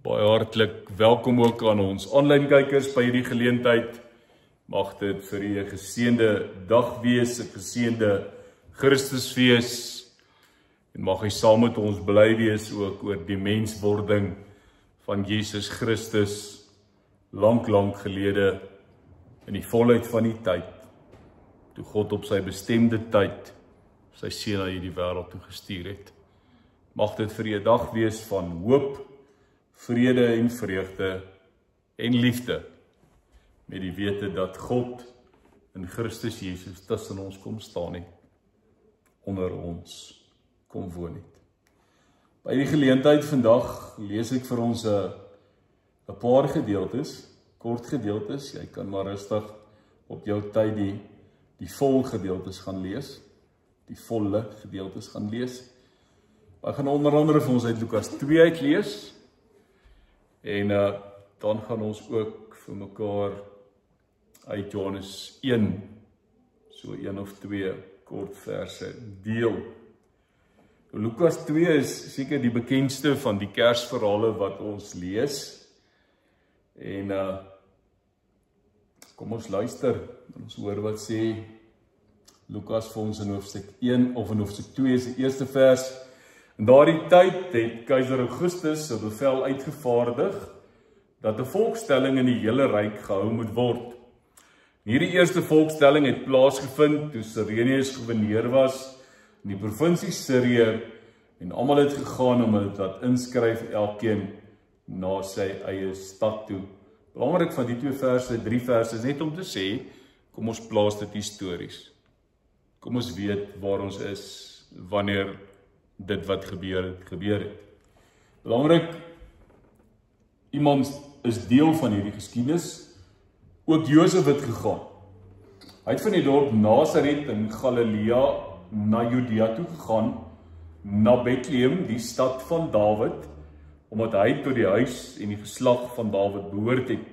Baie hartlik welkom ook aan ons aanlyn kykers by hierdie geleentheid. Mag dit vir u 'n geseënde dag wees, 'n geseënde Christusfees. En mag hy saam met ons bly wees ook oor die menswording van Jesus Christus lank gelede in die volheid van die tyd, toe God op sy bestemde tyd sy seun na hierdie wêreld toe gestuur het. Mag dit vir u 'n dag wees van hoop, vrede en vreugde en liefde, met die wete dat God in Christus Jesus tussen ons kom staan het, onder ons kom woon het. By die geleentheid vandag lees ek vir ons 'n paar gedeeltes, kort gedeeltes. Jy kan maar rustig op jou tyd die vol gedeeltes gaan lees, die volle gedeeltes gaan lees. Ek gaan onder andere vir ons uit Lukas 2 uitlees, en dan gaan ons ook vir mekaar uit Johannes 1, so 1 of 2 kort verse deel. Lukas 2 is seker die bekendste van die Kersverhale wat ons lees. En kom ons luister, ons hoor wat sê Lukas vir ons in hoofstuk 1 of in hoofstuk 2 is die eerste vers. In daardie tyd het keiser Augustus 'n bevel uitgevaardig dat 'n volkstelling in die hele ryk gehou moet word. Hierdie eerste volkstelling het plaasgevind toe Cyrenius gouverneur was in die provinsie Sirië, en almal het gegaan om hulle laat inskryf, elkeen na sy eie stad toe. Belangrik van die 3 verse is net om te sê, kom ons plaas dit histories. Kom ons weet waar ons is wanneer dit wat gebeur het. Belangrik, iemand is deel van hierdie geskiedenis. Ook Josef het gegaan. Hy het van die dorp Nasaret in Galilea na Judea toe gegaan, na Bethlehem, die stad van Dawid, omdat hy tot die huis en die geslag van Dawid behoort het.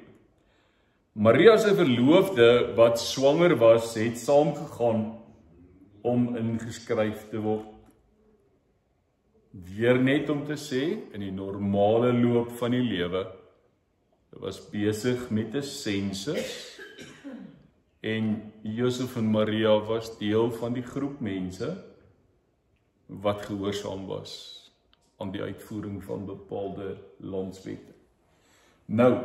Maria se verloofde wat swanger was, het saamgegaan om ingeskryf te word. Weer net om te sê, in die normale loop van die lewe, hy was besig met 'n sensus, en Josef en Maria was deel van die groep mense wat gehoorsaam was aan die uitvoering van bepaalde landswette. Nou,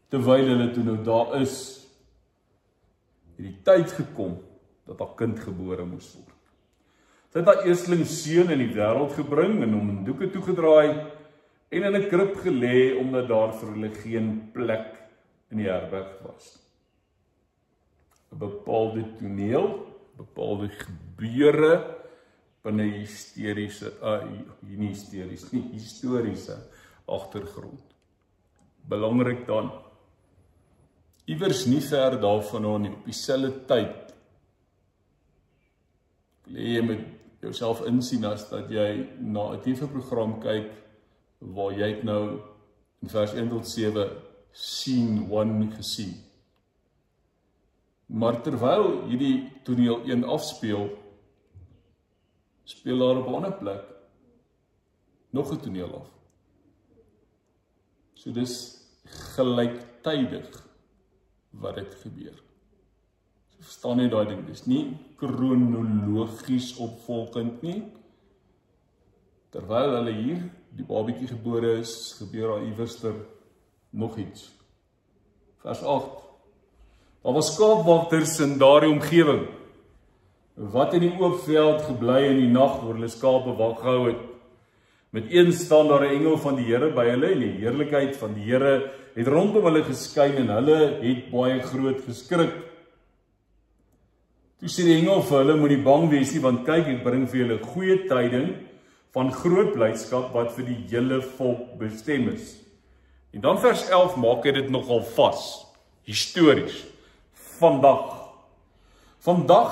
terwyl hulle toe nou daar is, het die tyd gekom dat haar kind gebore moes word. Sy het haar eersteling seun in die wêreld gebring en hom in doeke toegedraai en in 'n krib gelê, omdat daar vir hulle geen plek in die herberg was. 'n Bepaalde toneel, bepaalde gebeure binne historiese agtergrond. Belangrik dan, iewers nie ver daarvan nie, op dieselfde tyd, wil jy met jouself insien as dat jy na 'n TV-program kyk, waar jy het nou in vers 1 tot 7 scene 1 gesien. Maar terwyl hierdie toneel 1 afspeel, speel daar op 'n ander plek nog 'n toneel af. So dis gelyktydig wat dit gebeur. So verstaan jy daai ding, dis nie kronologies opvolgend nie. Terwyl hulle hier, die babietjie gebore is, gebeur daar iewerster nog iets. Vers 8. Daar was skaapwagters in daardie omgewing, wat in die oop veld gebly in die nag waar hulle skape wag gehou het. Met een staan daar 'n engel van die Here by hulle, en die heerlikheid van die Here het rondom hulle geskyn, en hulle het baie groot geskrik. Toe sê die engel vir hulle, moenie bang wees nie, want kyk, ek bring vir julle goeie tyding van groot blydskap wat vir die hele volk bestem is. En dan vers 11 maak hy dit nogal vas, histories. Vandag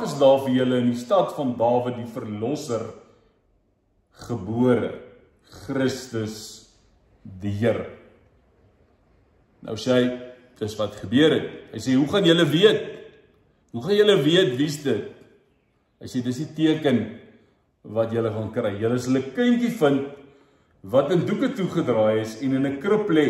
is daar vir julle in die stad van Dawid die verlosser gebore, Christus die Here. Nou sê hy, dis wat gebeur het. Hy sê, hoe gaan julle weet? Hoe gaan julle weet wie's dit? Hy sê, dis die teken wat julle gaan kry. Julle sal 'n kindjie vind wat in doeke toegedraai is en in 'n krib lê.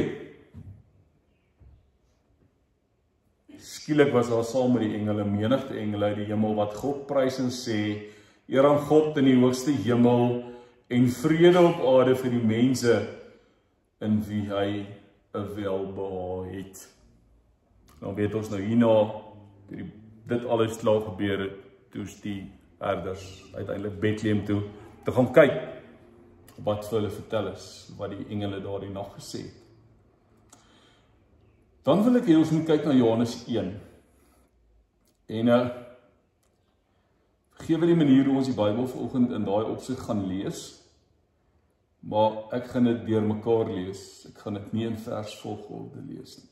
Skielik was daar saam met die engele, menigte engele uit die hemel wat God prys en sê, eer aan God in die hoogste hemel en vrede op aarde vir die mense in wie hy 'n welbehae het. Dan weet ons nou hierna, dit alles klaar gebeur het, toe's die herders uiteindelik Bethlehem toe, te gaan kyk wat vir hulle vertel is, wat die engele daardie nag gesê het. Dan wil ek hê ons moet kyk na Johannes 1. En vergewe die manier hoe ons die Bybel vanoggend in daai opsig gaan lees, maar ek gaan dit deur mekaar lees. Ek gaan dit nie in versvolgorde lees nie.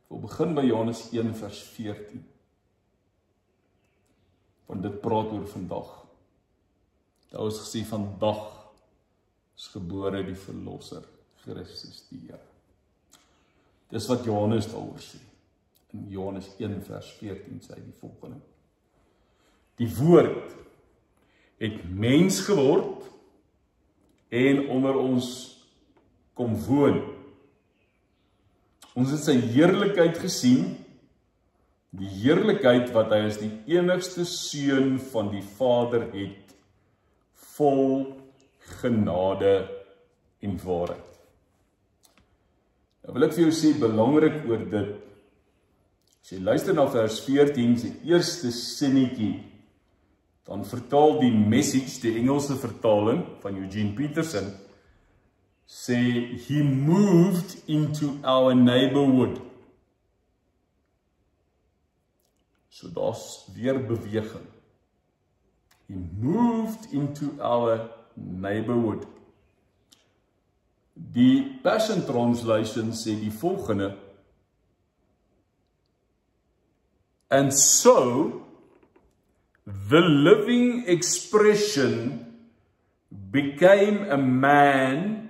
Ek wil begin by Johannes 1 vers 14. Want dit praat oor vandag. Daar is gesê vandag is gebore die verlosser, Christus die Here. Dis wat Johannes daaroor sê. In Johannes 1 vers 14 sê hy die volgende. Die woord het mens geword en onder ons kom woon. Ons het sy heerlikheid gesien, die heerlikheid wat hy as die enigste seun van die Vader het, vol genade en waarheid. Nou wil ek vir jou sê, belangrik oor dit, as jy luister na vers 14, sy eerste sinnetjie, dan vertaal die Message, die Engelse vertaling van Eugene Peterson, sê, he moved into our neighborhood. So daar's weer beweging. He moved into our neighborhood. Die Passion Translation sê die volgende, and so, the living expression became a man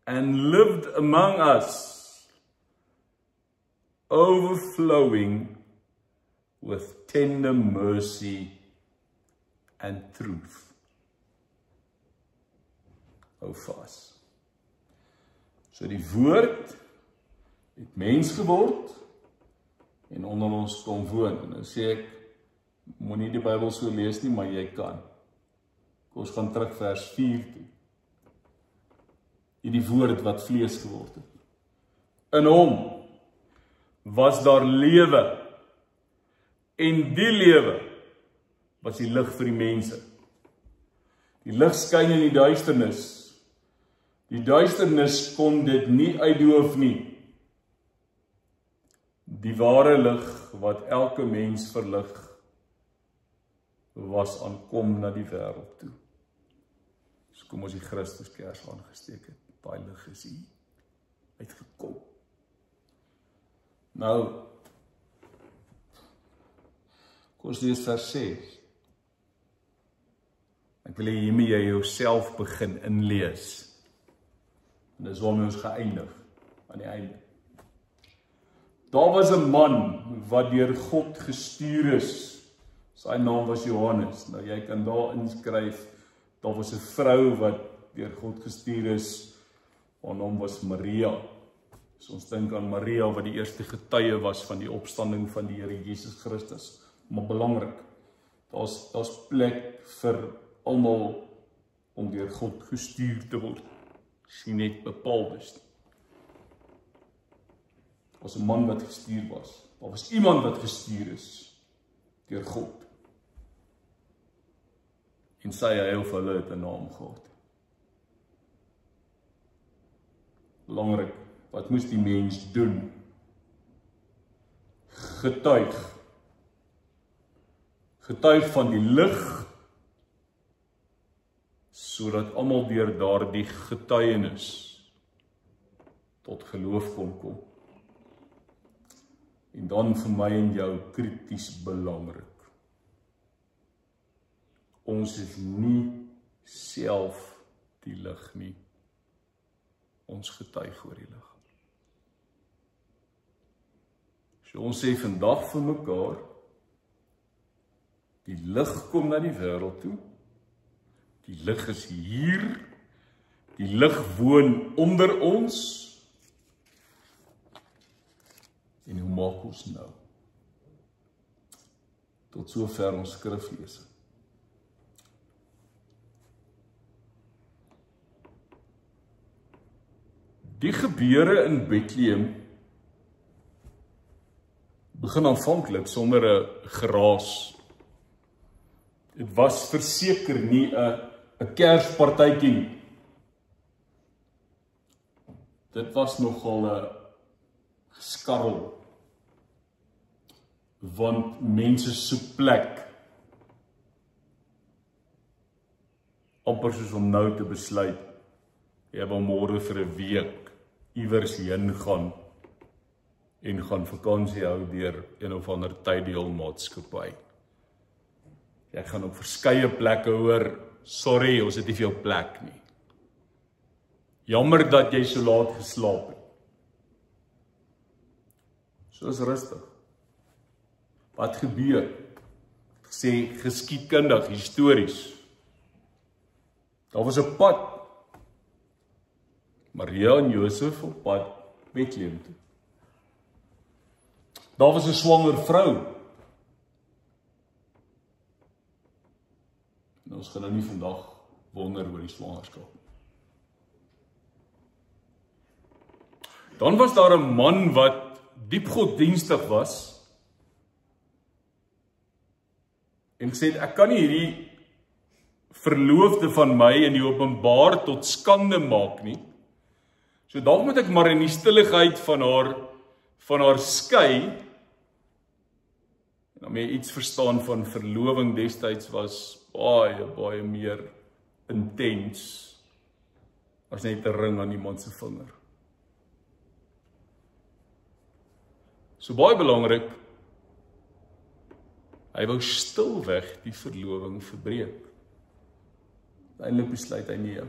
and lived among us, overflowing with tender mercy and truth. Hou vas. So die woord het mens geword en onder ons kom woon. En nou sê ek, moenie die Bybel so lees nie, maar jy kan. Ons gaan terug vers 4 toe. Die woord wat vlees geword het. In hom was daar lewe, en die lewe was die lig vir die mense. Die lig skyn in die duisternis. Die duisternis kon dit nie uitdoof nie. Die ware lig wat elke mens verlig, was aankom na die wêreld toe. So kom ons die Christuskers aangesteek het. Daai lig is hier uitgekom. Nou, kom ons lees vers 6. Ek wil hiermee jy jouself begin inlees. En dis waarmee ons geëindig, aan die einde. Daar was 'n man wat deur God gestuur is. Sy naam was Johannes. Nou jy kan daar inskryf, daar was 'n vrou wat deur God gestuur is. Haar naam was Maria. So ons dink aan Maria wat die eerste getuie was van die opstanding van die Here Jesus Christus. Maar belangrik, daar's plek vir almal om deur God gestuur te word. Sien net bepaal is. Daar was 'n man wat gestuur was. Daar was iemand wat gestuur is deur God. En sy heel vir hulle het 'n naam gehad. Belangrik, wat moes die mens doen? Getuig. Getuig van die lig, sodat almal deur daardie getuienis tot geloof kon kom. En dan vir my en jou krities belangrik. Ons is nie self die lig nie. Ons getuig oor die lig. So ons sê vandag vir mekaar, die lig kom na die wêreld toe. Die lig is hier Die lig woon onder ons. En hoe maak ons nou? Tot sover ons skriflesing. Die gebeure in Bethlehem begin aanvanklik sonder 'n geraas. Dit was verseker nie 'n Kerspartytjie nie. Dit was nogal 'n geskarrel, want mense soek plek, amper soos om nou te besluit, jy wil môre vir 'n week iewers heen gaan en gaan vakansie hou deur een of ander tydeelmaatskappy. Jy gaan op verskeie plekke hoor, sorry, ons het nie vir jou plek nie. Jammer dat jy so laat geslaap het. So is rustig. Wat gebeur? Sê geskiedkundig, histories. Daar was 'n pad. Maria en Josef op pad Bethlehem toe. Daar was 'n swanger vrou. En ons gaan nou nie vandag wonder oor die swangerskap. Dan was daar 'n man wat diep godsdienstig was en gesê het, ek kan nie hierdie verloofde van my in die openbaar tot skande maak nie. So dalk moet ek maar in die stilligheid van haar skei. En dan jy iets verstaan van verloving destyds was baie meer intens as net 'n ring aan iemand se vinger. So baie belangrik, hy wou stilweg die verloving verbreek. Uiteindelik besluit hy nee,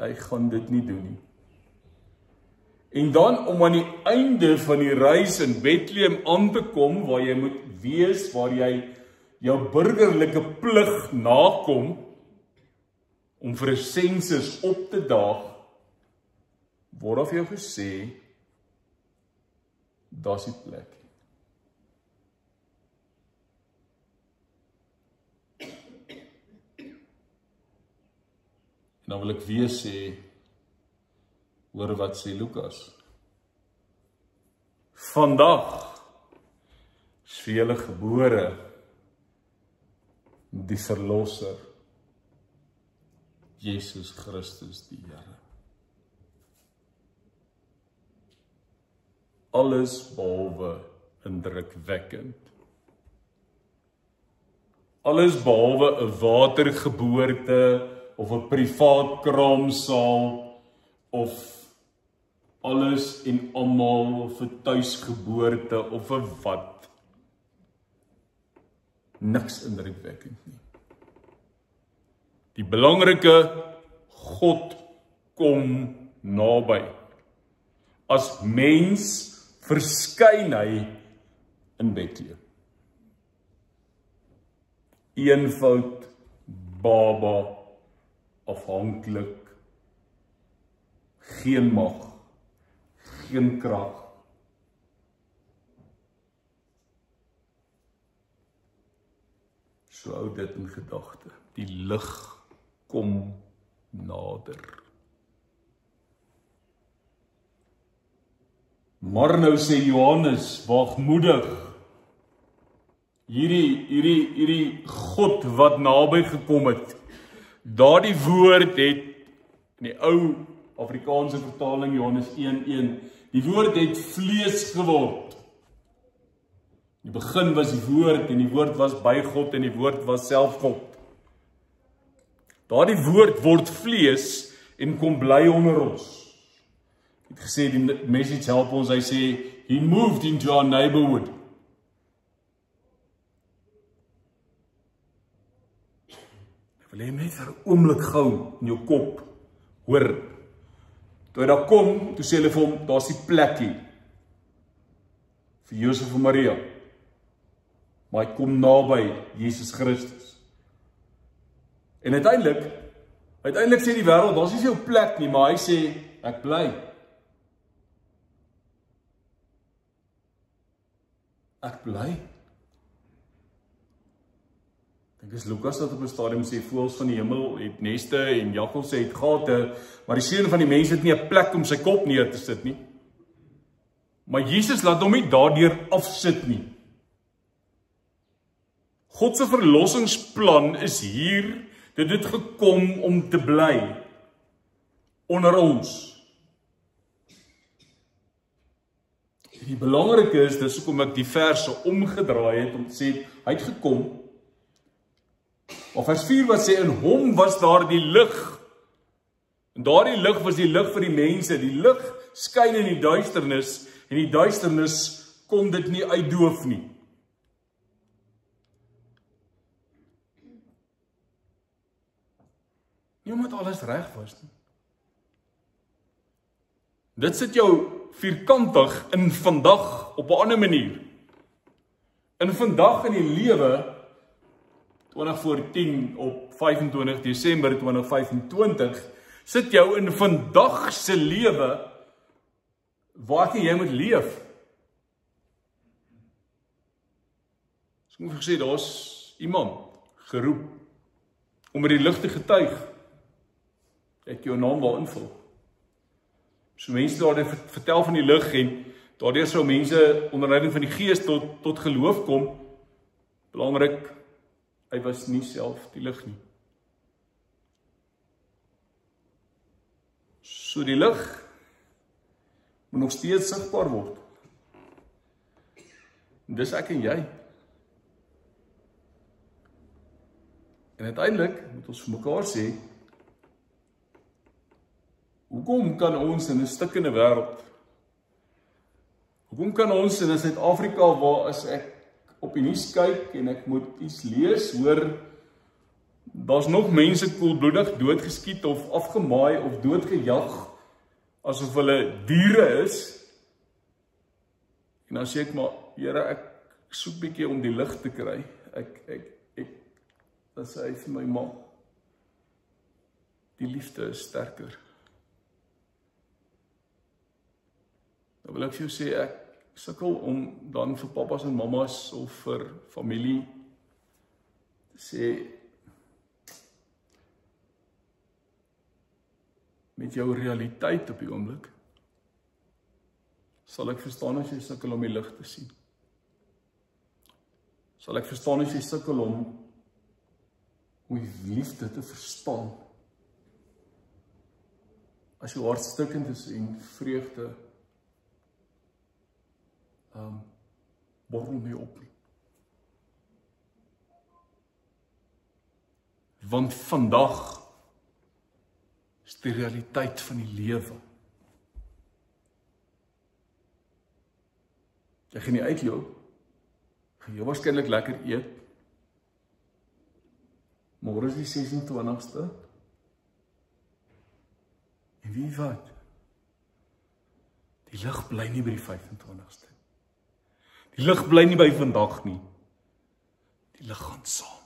hy gaan dit nie doen nie. En dan om aan die einde van die reis in Bethlehem aan te kom, waar jy moet wees, waar jy jou burgerlike plig nakom, om vir 'n sensus op te daag, word af jou gesê, daar's die plek. En dan wil ek weer sê, hoor wat sê Lukas. Vandag is vir julle gebore die verlosser, Jesus Christus die Here. Alles behalwe indrukwekkend. Alles behalwe 'n watergeboorte of 'n privaat kraamsaal of alles en almal of 'n tuisgeboorte of 'n wat. Niks indrukwekkend nie. Die belangrike, God kom naby. As mens verskyn hy in Bethlehem. Eenvoud, baba, afhanklik, geen mag, geen krag. So hou dit in gedagte. Die lig kom nader. Maar nou sê Johannes, waagmoedig, hierdie God wat naby gekom het, daardie woord het, in die ou Afrikaanse vertaling, Johannes 1:1, die woord het vlees geword. In die begin was die woord, en die woord was by God, en die woord was self God. Daardie woord word vlees, en kom bly onder ons. Ek het gesê, die message help ons, hy sê, he moved into our neighborhood. Ek wil hê net vir 'n oomblik gou in jou kop, hoor, toe hy daar kom, toe sê hulle vir hom, daar's die plekkie, vir Josef en Maria, maar hy kom naby Jesus Christus. En uiteindelik, Uiteindelik sê die wêreld, daar is nie jou plek nie, maar hy sê, ek bly. Ek bly. Dink is Lukas wat op 'n stadium sê, voëls van die hemel het neste en jakkals het gate, maar die seun van die mens het nie 'n plek om sy kop neer te sit nie. Maar Jesus laat hom nie daardeur afsit nie. God se verlossingsplan is hier, dit het gekom om te bly onder ons. En die belangrike is, dis hoekom ek die verse omgedraai het om te sê, hy het gekom. Of vers 4 wat sê, in hom was daar die lig. En daardie lig was die lig vir die mense. Die lig skyn in die duisternis, en die duisternis kon dit nie uitdoof nie. Nie omdat alles reg was nie. Dit sit jou vierkantig in vandag op 'n ander manier. In vandag in die lewe 2014 op 25 Desember 2025 sit jou in vandag se lewe waar jy moet leef. So moet ek sê, daar's iemand geroep om met die lig te getuig. Ek jou naam daar invul. So mense daardie vertel van die lig en daardeur sou mense onder leiding van die Gees tot geloof kom. Belangrik, hy was nie self die lig nie. So die lig moet nog steeds sigbaar word. En dis ek en jy. En uiteindelik moet ons vir mekaar sê, hoekom kan ons in 'n stikkende wêreld, hoekom kan ons in Suid-Afrika waar as ek op die nuus kyk en ek moet iets lees, hoor, daar's nog mense koelbloedig doodgeskiet of afgemaai of doodgejag, asof hulle diere is. En dan sê ek maar, Here, ek soek bietjie om die lig te kry. Dan sê hy vir my, maar die liefde is sterker. Dan wil ek vir jou sê, ek sukkel om dan vir papas en mamas of vir familie te sê, met jou realiteit op die oomblik, sal ek verstaan as jy sukkel om die lig te sien. Sal ek verstaan as jy sukkel om die liefde te verstaan. As jou hart stikkend is en vreugde borrel nie op nie. Want vandag is die realiteit van die lewe. Jy gaan nie uitloop, gaan jy waarskynlik lekker eet. Môre is die 26ste. En wie wat? Die lig bly nie by die 25ste. Die lig bly nie by vandag nie. Die lig gaan saam.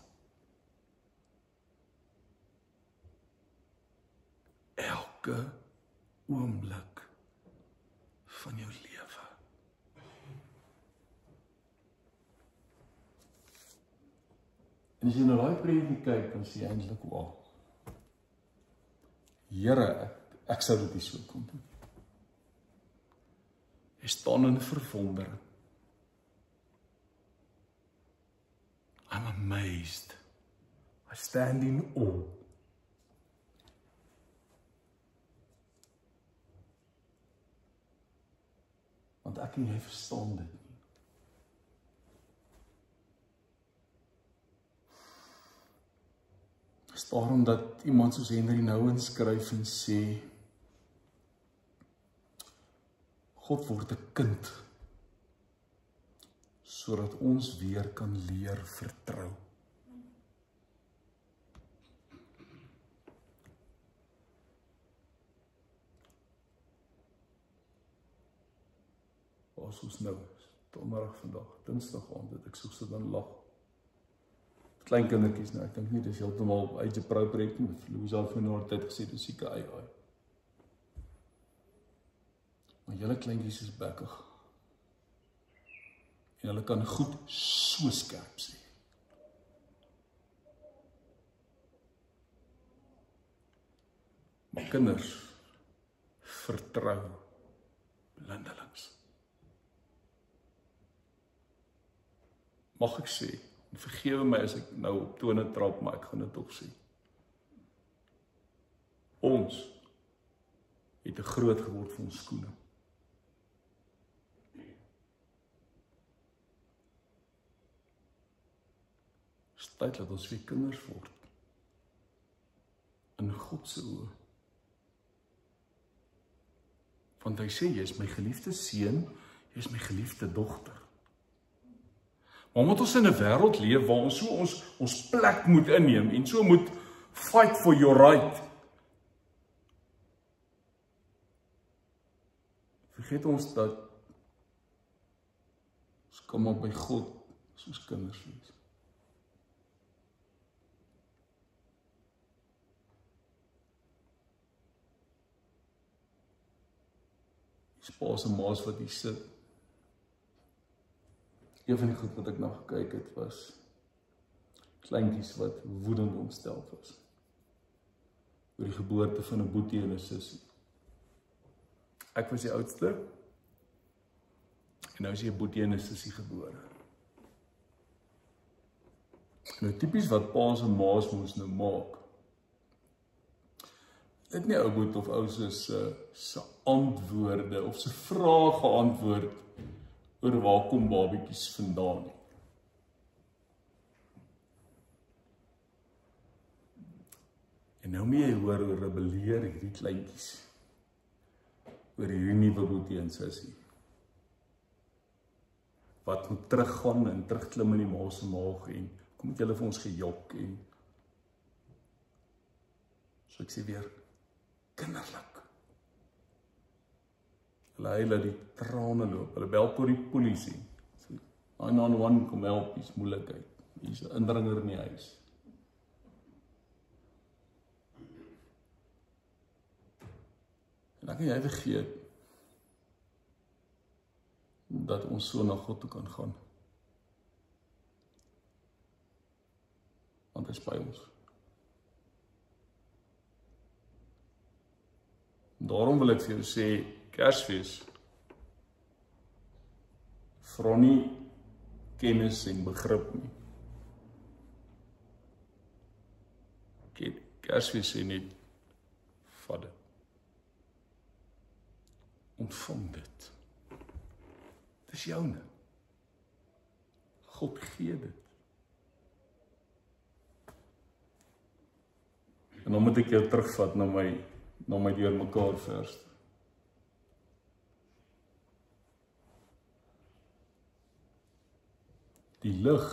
Elke oomblik van jou lewe. En as jy na daai prentjie kyk, dan sê jy eintlik, wow. Here, ek sou dit nie so kon doen. Jy staan in verwondering. I'm amazed. I stand in awe. Want ek en jy verstaan dit nie. Dit is daarom dat iemand soos Henry Nouwen skryf en sê, God word 'n kind, sodat ons weer kan leer vertrou. As ons nou is, donderdag vandag, dinsdag aand, dat ek so dan lag. klein kindertjies nou, ek dink nie, dis heeltemal age appropriate nie, Louisa het van haar tyd gesê, dis sieke AI. Maar julle kleintjies is bekkig. En hulle kan goed so skerp sê. Maar kinders vertrou blindelings. Mag ek sê, en vergewe my as ek nou op tone trap, maar ek gaan dit tog sê. Ons het te groot geword vir ons skoene. Dis tyd dat ons weer kinders word. In God se oë. Want hy sê, jy is my geliefde seun, jy is my geliefde dogter. Maar omdat ons in 'n wêreld leef waar ons so ons plek moet inneem en so moet fight for your right. Vergeet ons dat ons kom maar by God as ons kinders wees. Die pa's en ma's wat hier sit. Een van die goed wat ek na gekyk het was kleintjies wat woedend ontstel was oor die geboorte van 'n boetie en 'n sussie. Ek was die oudste en nou is hier 'n boetie en 'n sussie gebore. Nou tipies wat pa's en ma's moes nou maak. Dit nie ou boet of ou se antwoorde of se vrae geantwoord oor waar kom babietjies vandaan nie. En nou moet jy hoor hoe rebelleer hierdie kleintjies oor hierdie nuwe boetie en sussie. Wat moet teruggaan en terugklim in die ma se maag en kom met julle vir ons gejok en so ek sê weer kinderlik. Hulle huil dat die trane loop. Hulle bel tot die polisie. 911 kom help, hier's moeilikheid. Hier's 'n indringer in die huis. En dan kan jy vergeet dat ons so na God toe kan gaan. Want hy is by ons. Daarom wil ek vir jou sê, Kersfees, vra nie kennis en begrip nie. Kersfees sê net, vat dit. Ontvang dit. Dis joune. God gee dit. En dan moet ek jou terugvat na my deurmekaar vers. Die lig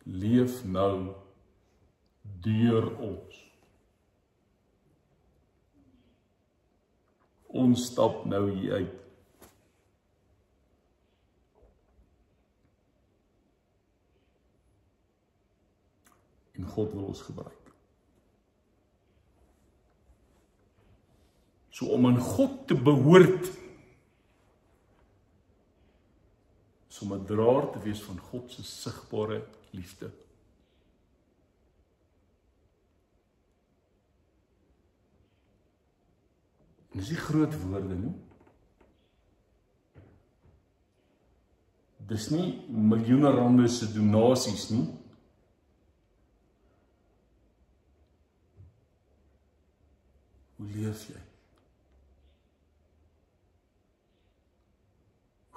leef nou deur ons. Ons stap nou hier uit. En God wil ons gebruik. So om aan God te behoort, is om 'n draer te wees van God se sigbare liefde. En dis nie groot woorde nie. Dis nie miljoene rande se donasies nie. Hoe leef jy?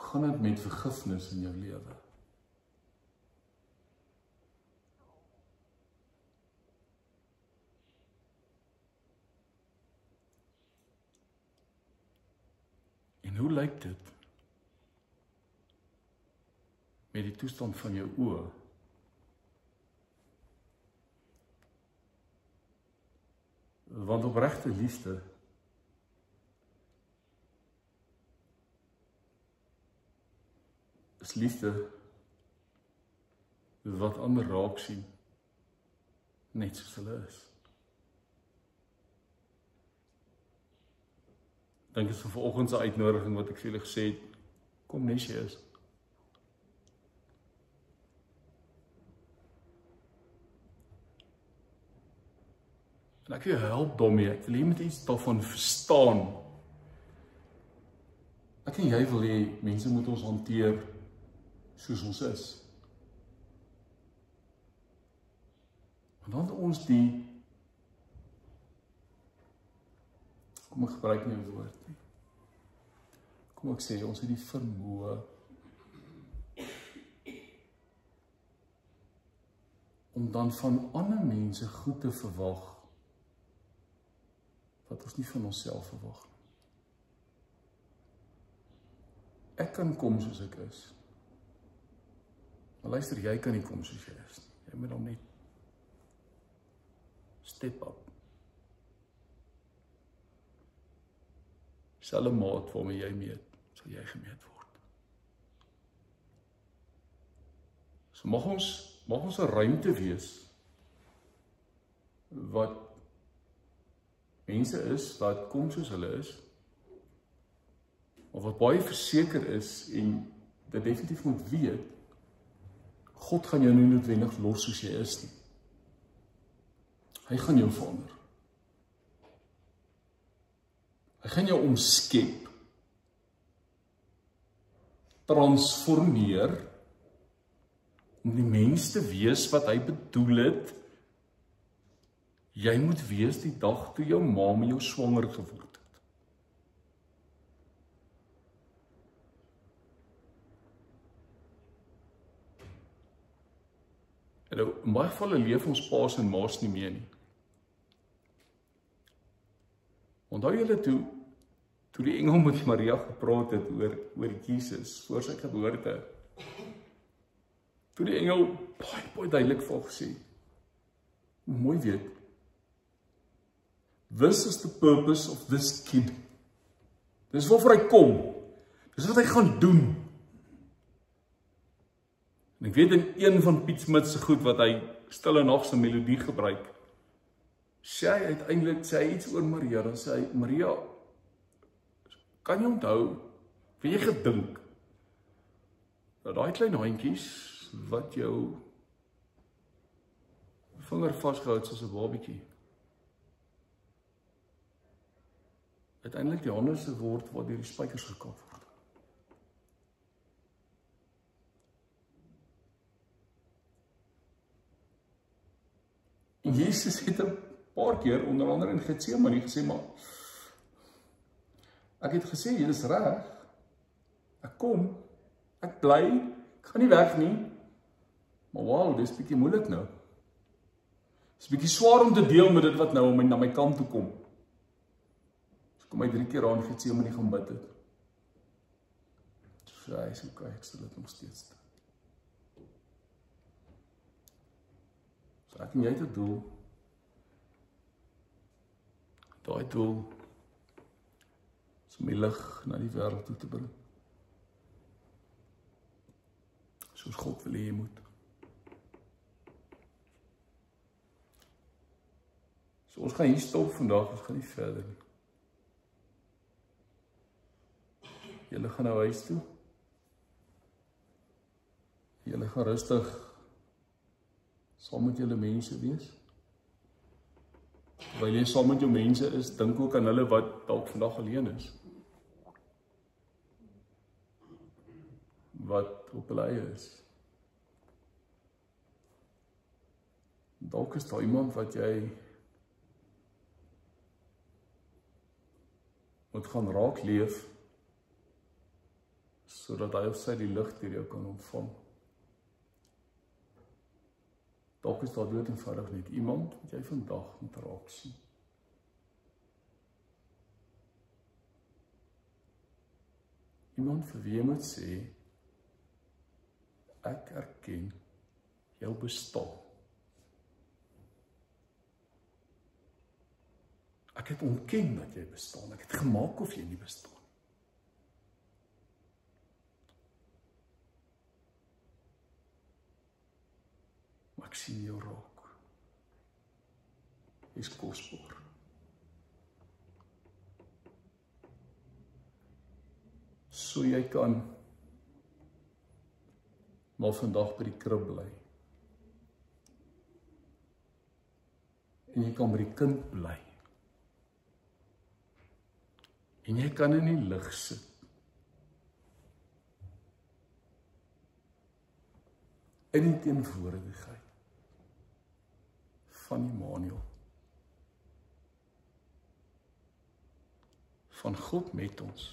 Hoe gaan dit met vergifnis in jou lewe? En hoe lyk dit met die toestand van jou oë? Want opregte liefde is liefde wat ander raak sien, net soos hulle is. Ek dink dit is vanoggend se uitnodiging wat ek vir julle gesê het, kom net jy is. En ek wil jou help daarmee, ek wil jy moet iets daarvan verstaan. Ek en jy wil hê mense moet ons hanteer soos ons is. En dan ons die, kom ek gebruik nie 'n woord nie. Kom ek sê, ons het die vermoë om dan van ander mense goed te verwag wat ons nie van onsself verwag nie. Ek kan kom soos ek is. Maar luister, jy kan nie kom soos jy is nie. Jy moet hom net step up. Selfe maat waarmee jy meet, sal jy gemeet word. So mag ons 'n ruimte wees wat mense is wat kom soos hulle is, of wat baie verseker is en dit definitief moet weet, God gaan jou nie noodwendig los soos jy is nie. Hy gaan jou verander. Hy gaan jou omskep, transformeer, om die mens te wees wat hy bedoel het. Jy moet wees die dag toe jou ma met jou swanger geword het. En in baie gevalle leef ons paas en maas nie meer nie. Onthou julle toe die engel met Maria gepraat het oor Jesus, voor sy geboorte, toe die engel baie duidelik vir haar gesê, mooi weet, this is the purpose of this kid. Dis waarvoor hy kom. Dis wat hy gaan doen. En ek weet in een van Piet Smith se goed wat hy Stille Nag se melodie gebruik, sê hy uiteindelik iets oor Maria, dan sê hy, Maria, kan jy onthou, het jy gedink, dat daai klein handjies, wat jou vinger vasgehou het soos 'n babietjie, uiteindelik die hande se word waar deur die spykers gekap word. En Jesus het 'n paar keer, onder andere in Getsemane, gesê, maar ek het gesê, jy is reg, ek kom, ek bly, ek gaan nie weg nie, maar wow, dit is bietjie moeilik nou. Dit is bietjie swaar om te deel met dit wat nou na my kant toe kom. Kom hy 3 keer aan Getsemane gaan bid het. So hy sê, okay, ek sal dit nog steeds doen. So ek en jy het 'n doel. Daai doel is om die lig na die wêreld toe te bring. Soos God wil hê jy moet. So ons gaan hier stop vandag, ons gaan nie verder nie. Julle gaan nou huis toe. Julle gaan rustig saam met julle mense wees. Terwyl jy saam met jou mense is, dink ook aan hulle wat dalk vandag alleen is. Wat op hulle eie is. Dalk is daar iemand wat jy moet gaan raak leef, sodat hy of sy die lig deur jou kan ontvang. Dalk is daar dood eenvoudig net iemand wat jy vandag moet raak sien. Iemand vir wie jy moet sê, ek erken jou bestaan. Ek het ontken dat jy bestaan, ek het gemaak of jy nie bestaan. sien jou raak. Is kosbaar. So jy kan maar vandag by die krib bly. En jy kan by die kind bly. En jy kan in die lig sit. In die teenwoordigheid van Immanuel. Van God met ons.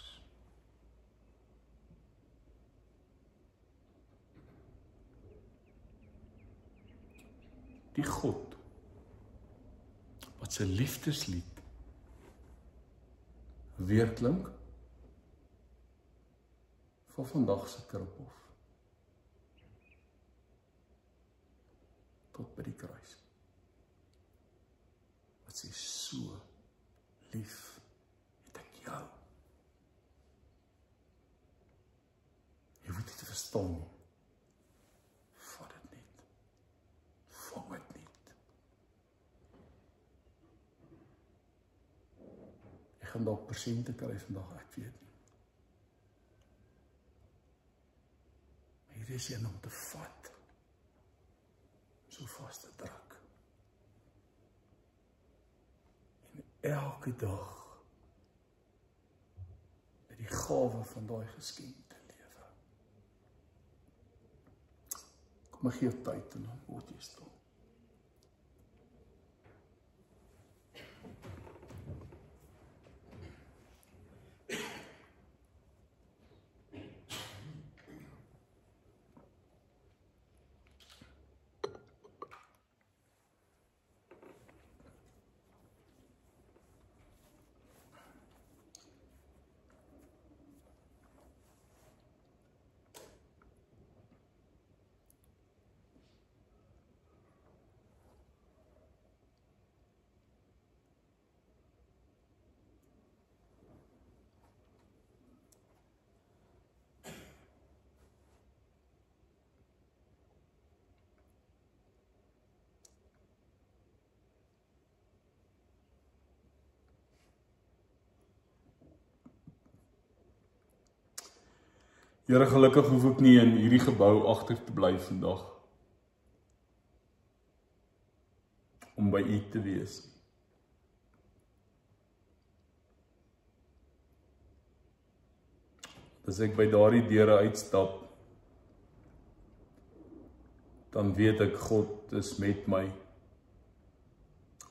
Die God wat sy liefdeslied weerklink van vandag se kribhof tot by die kruis. Wat sê so lief het ek jou. Jy hoef dit te verstaan nie. Vat dit net. Vang dit net. Ek gaan dalk persente kry vandag, ek weet nie. Maar hier is een om te vat. So vas te druk. En elke dag met die gawe van daai geskenk te lewe. Kom ek gee jou tyd en dan word jy stil. Here, gelukkig hoef ek nie in hierdie gebou agter te bly vandag om by U te wees. As ek by daardie deure uitstap, dan weet ek God is met my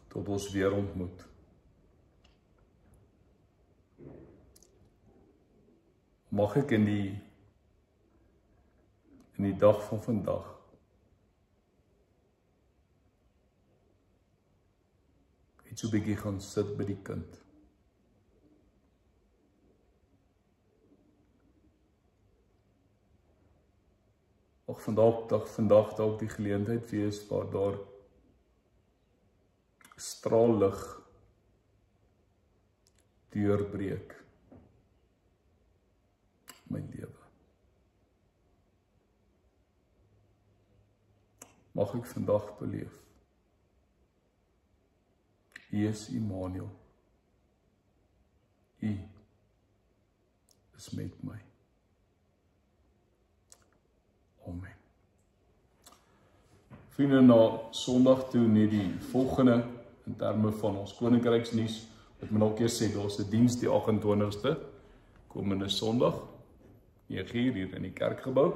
tot ons weer ontmoet. Mag ek in die dag van vandag net so 'n bietjie gaan sit by die kind. Mag vandag dalk die geleentheid wees waar daar straal lig deurbreek my lewe. Mag ek vandag beleef. U is Immanuel. U is met my. Amen. Vriende, na Sondag toe net die volgende in terme van ons koninkryksnuus. Ek moet nog eers sê, daar's 'n diens die 28ste, komende Sondag, 9:00 hier in die kerkgebou.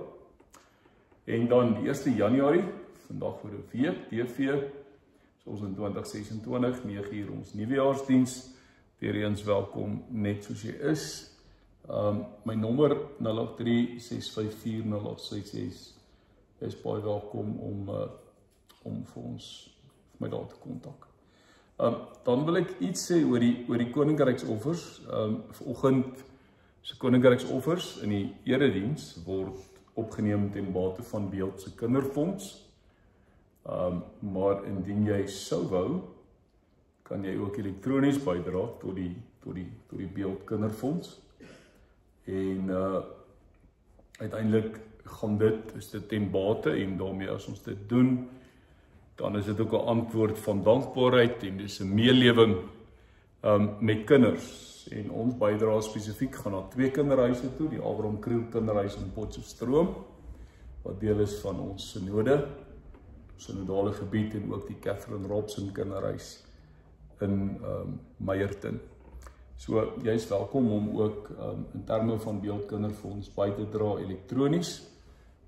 En dan die 1 Januarie, vandag vir 'n week, TV, soos in 2026, 9:00 ons nuwejaarsdiens. Weer eens welkom, net soos jy is. My nommer 083-654-0866 is baie welkom om vir my daar te kontak. Dan wil ek iets sê oor die koninkryksoffers. Vanoggend se koninkryksoffers in die erediens word opgeneem ten bate van Beeld se kinderfonds. Maar indien jy sou wou, kan jy ook elektronies bydra tot die Beeld kinderfonds. En uiteindelik is dit ten bate, en daarmee as ons dit doen, Dan is dit ook 'n antwoord van dankbaarheid en dis 'n meelewing met kinders. En ons bydra spesifiek gaan na 2 kinderhuise toe, die Abraham Kriel kinderhuis in Potchefstroom, wat deel is van ons synodale gebied, en ook die Catherine Robson kinderhuis in Meyerton. So jy is welkom om ook in terme van beeldkinderfonds by te dra elektronies.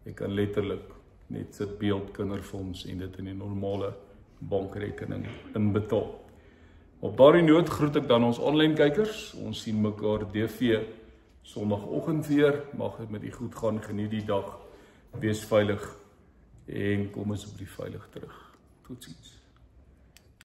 Jy kan letterlik net sit beeldkinderfonds en dit in die normale bankrekening inbetaal. Op daardie noot groet ek dan ons online kykers. Ons sien mekaar DV Sondagoggend weer. Mag dit met u goed gaan, geniet die dag, wees veilig en kom asseblief veilig terug. Totsiens.